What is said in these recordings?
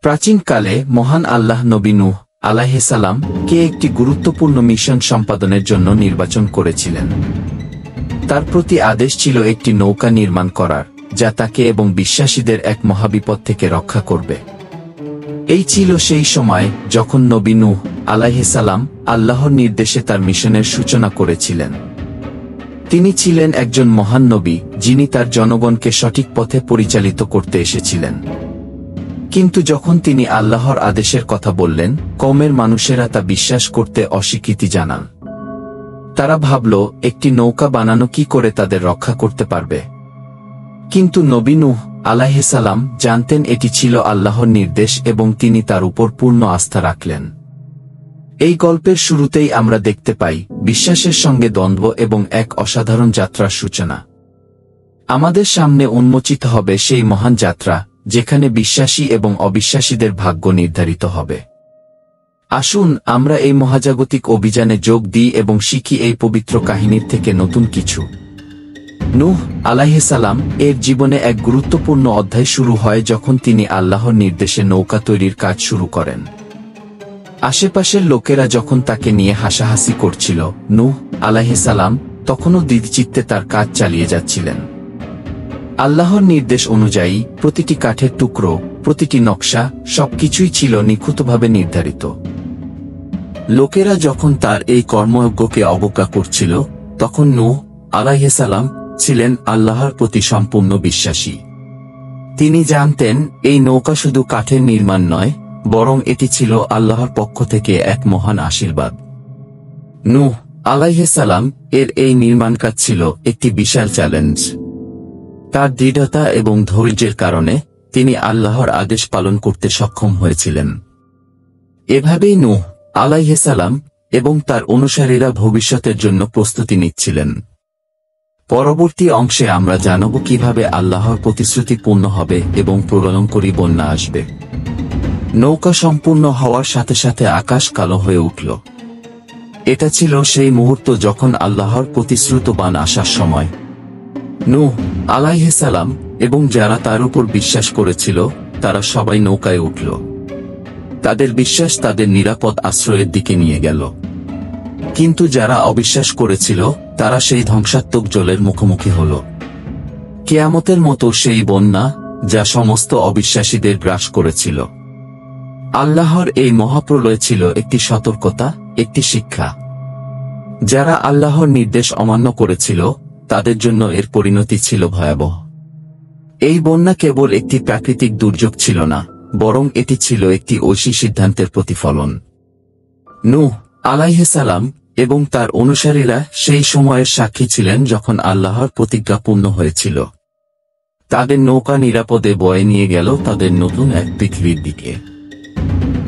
প্রাচীনকালে মহান আল্লাহ নবী নূহ আলাইহিস সালাম কে একটি গুরুত্বপূর্ণ মিশন সম্পাদনের জন্য নির্বাচন করেছিলেন। তার প্রতি আদেশ ছিল একটি নৌকা নির্মাণ করার, যা তাকে এবং বিশ্বাসীদের এক মহাবিপদ থেকে রক্ষা করবে। এই ছিল সেই সময় যখন নবী নূহ আলাইহিস সালাম আল্লাহর নির্দেশে তার মিশনের সূচনা করেছিলেন। তিনি ছিলেন একজন মহান নবী, যিনি তার জনগণকে সঠিক পথে পরিচালিত করতে এসেছিলেন। কিন্তু যখন তিনি আল্লাহর আদেশের কথা বললেন, কওমের মানুষেরা তা বিশ্বাস করতে অস্বীকৃতি জানান। তারা ভাবল, একটি নৌকা বানানো কি করে তাদের রক্ষা করতে পারবে। কিন্তু নবী নূহ আলাইহিস সালাম জানতেন এটি ছিল আল্লাহর নির্দেশ এবং তিনি তার উপর পূর্ণ আস্থা রাখলেন। এই গল্পের শুরুতেই আমরা দেখতে পাই বিশ্বাসের সঙ্গে দ্বন্দ্ব এবং এক অসাধারণ যাত্রার সূচনা। আমাদের সামনে উন্মোচিত হবে সেই মহান যাত্রা, যেখানে বিশ্বাসী এবং অবিশ্বাসীদের ভাগ্য নির্ধারিত হবে। আসুন আমরা এই মহাজাগতিক অভিযানে যোগ দিই এবং শিখি এই পবিত্র কাহিনীর থেকে নতুন কিছু। নূহ আলাইহিস সালাম এর জীবনে এক গুরুত্বপূর্ণ অধ্যায় শুরু হয় যখন তিনি আল্লাহর নির্দেশে নৌকা তৈরির কাজ শুরু করেন। আশেপাশের লোকেরা যখন তাকে নিয়ে হাসাহাসি করছিল, নূহ আলাইহিস সালাম তখনও দৃঢ়চিত্তে তার কাজ চালিয়ে যাচ্ছিলেন। আল্লাহর নির্দেশ অনুযায়ী প্রতিটি কাঠের টুকরো, প্রতিটি নকশা, সবকিছুই ছিল নিখুঁতভাবে নির্ধারিত। লোকেরা যখন তার এই কর্মযজ্ঞকে অবজ্ঞা করছিল, তখন নূহ আলাইহিস সালাম ছিলেন আল্লাহর প্রতি সম্পূর্ণ বিশ্বাসী। তিনি জানতেন এই নৌকা শুধু কাঠের নির্মাণ নয়, বরং এটি ছিল আল্লাহর পক্ষ থেকে এক মহান আশীর্বাদ। নূহ আলাইহিস সালাম এর এই নির্মাণ কাজ ছিল একটি বিশাল চ্যালেঞ্জ। তার দৃঢ়তা এবং ধৈর্যের কারণে তিনি আল্লাহর আদেশ পালন করতে সক্ষম হয়েছিলেন। এভাবেই নূহ আলাইহিস সালাম এবং তার অনুসারীরা ভবিষ্যতের জন্য প্রস্তুতি নিচ্ছিলেন। পরবর্তী অংশে আমরা জানব কিভাবে আল্লাহর প্রতিশ্রুতি পূর্ণ হবে এবং প্রলয়ঙ্করী বন্যা আসবে। নৌকা সম্পূর্ণ হওয়ার সাথে সাথে আকাশ কালো হয়ে উঠল। এটা ছিল সেই মুহূর্ত যখন আল্লাহর প্রতিশ্রুত বান আসার সময়। নূহ আলাইহিস সালাম এবং যারা তার উপর বিশ্বাস করেছিল, তারা সবাই নৌকায় উঠল। তাদের বিশ্বাস তাদের নিরাপদ আশ্রয়ের দিকে নিয়ে গেল। কিন্তু যারা অবিশ্বাস করেছিল, তারা সেই ধ্বংসাত্মক জলের মুখোমুখি হল। কিয়ামতের মতো সেই বন্যা, যা সমস্ত অবিশ্বাসীদের গ্রাস করেছিল। আল্লাহর এই মহাপ্রলয় ছিল একটি সতর্কতা, একটি শিক্ষা। যারা আল্লাহর নির্দেশ অমান্য করেছিল, তাদের জন্য এর পরিণতি ছিল ভয়াবহ। এই বন্যা কেবল একটি প্রাকৃতিক দুর্যোগ ছিল না, বরং এটি ছিল একটি ঐশী সিদ্ধান্তের প্রতিফলন। নূহ আলাইহিস সালাম এবং তার অনুসারীরা সেই সময়ের সাক্ষী ছিলেন যখন আল্লাহর প্রতিজ্ঞা পূর্ণ হয়েছিল। তাদের নৌকা নিরাপদে বয়ে নিয়ে গেল তাদের নতুন এক পৃথিবীর দিকে।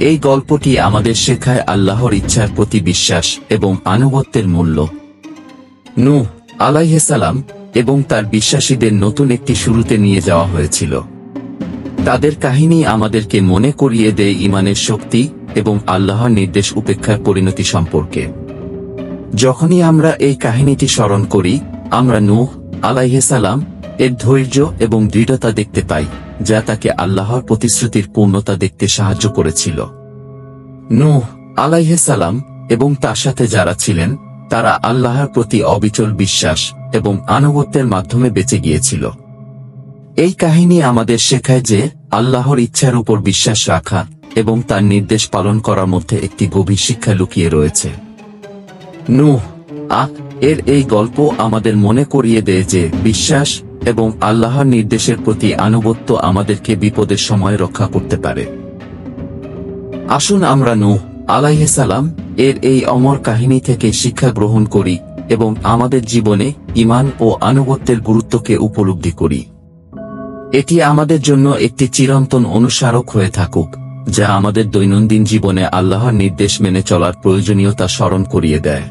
এই গল্পটি আমাদের শেখায় আল্লাহর ইচ্ছার প্রতি বিশ্বাস এবং আনুগত্যের মূল্য। নূহ আলাইহিস সালাম এবং তার বিশ্বাসীদের নতুন একটি শুরুতে নিয়ে যাওয়া হয়েছিল। তাদের কাহিনী আমাদেরকে মনে করিয়ে দেয় ঈমানের শক্তি এবং আল্লাহর নির্দেশ উপেক্ষার পরিণতি সম্পর্কে। যখনই আমরা এই কাহিনীটি স্মরণ করি, আমরা নূহ আলাইহিস সালাম এর ধৈর্য এবং দৃঢ়তা দেখতে পাই, যা তাকে আল্লাহর প্রতিশ্রুতির পূর্ণতা দেখতে সাহায্য করেছিল। নূহ আলাইহিস সালাম এবং তার সাথে যারা ছিলেন, তারা আল্লাহর প্রতি অবিচল বিশ্বাস এবং আনুগত্যের মাধ্যমে বেঁচে গিয়েছিল। এই কাহিনী আমাদের শেখায় যে আল্লাহর ইচ্ছার উপর বিশ্বাস রাখা এবং তার নির্দেশ পালন করার মধ্যে একটি গভীর শিক্ষা লুকিয়ে রয়েছে। নূহ এর এই গল্প আমাদের মনে করিয়ে দেয় যে বিশ্বাস এবং আল্লাহর নির্দেশের প্রতি আনুগত্য আমাদেরকে বিপদের সময় রক্ষা করতে পারে। আসুন আমরা নূহ আলাইহিস সালাম এর এই অমর কাহিনী থেকে শিক্ষা গ্রহণ করি এবং আমাদের জীবনে ঈমান ও আনুগত্যের গুরুত্বকে উপলব্ধি করি। এটি আমাদের জন্য একটি চিরন্তন অনুস্মারক হয়ে থাকুক, যা আমাদের দৈনন্দিন জীবনে আল্লাহর নির্দেশ মেনে চলার প্রয়োজনীয়তা স্মরণ করিয়ে দেয়।